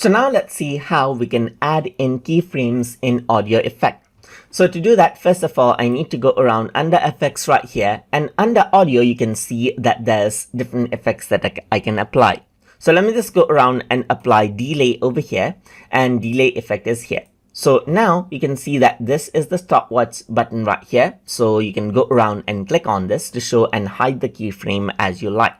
So now let's see how we can add in keyframes in audio effect. So to do that, first of all, I need to go around under effects right here, and under audio you can see that there's different effects that I can apply. So let me just go around and apply delay over here, and delay effect is here. So now you can see that this is the stopwatch button right here. So you can go around and click on this to show and hide the keyframe as you like.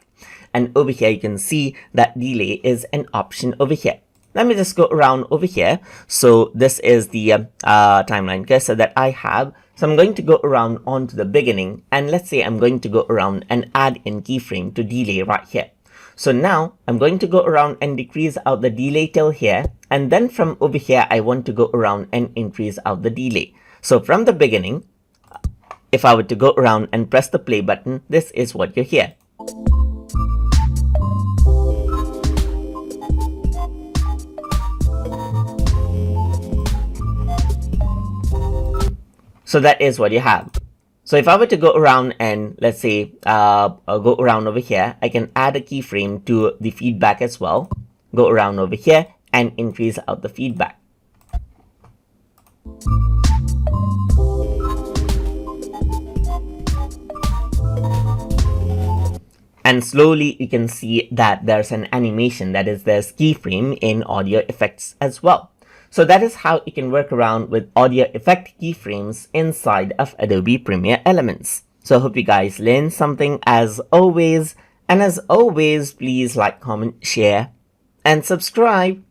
And over here you can see that delay is an option over here. Let me just go around over here. So this is the timeline cursor that I have. So I'm going to go around onto the beginning, and let's say I'm going to go around and add in keyframe to delay right here. So now I'm going to go around and decrease out the delay till here, and then from over here I want to go around and increase out the delay. So from the beginning, if I were to go around and press the play button, this is what you hear. So that is what you have. So if I were to go around and let's say go around over here, I can add a keyframe to the feedback as well. Go around over here and increase out the feedback. And slowly you can see that there's an animation, that is there's keyframe in audio effects as well. So that is how you can work around with audio effect keyframes inside of Adobe Premiere Elements. So I hope you guys learned something as always. And as always, please like, comment, share, and subscribe.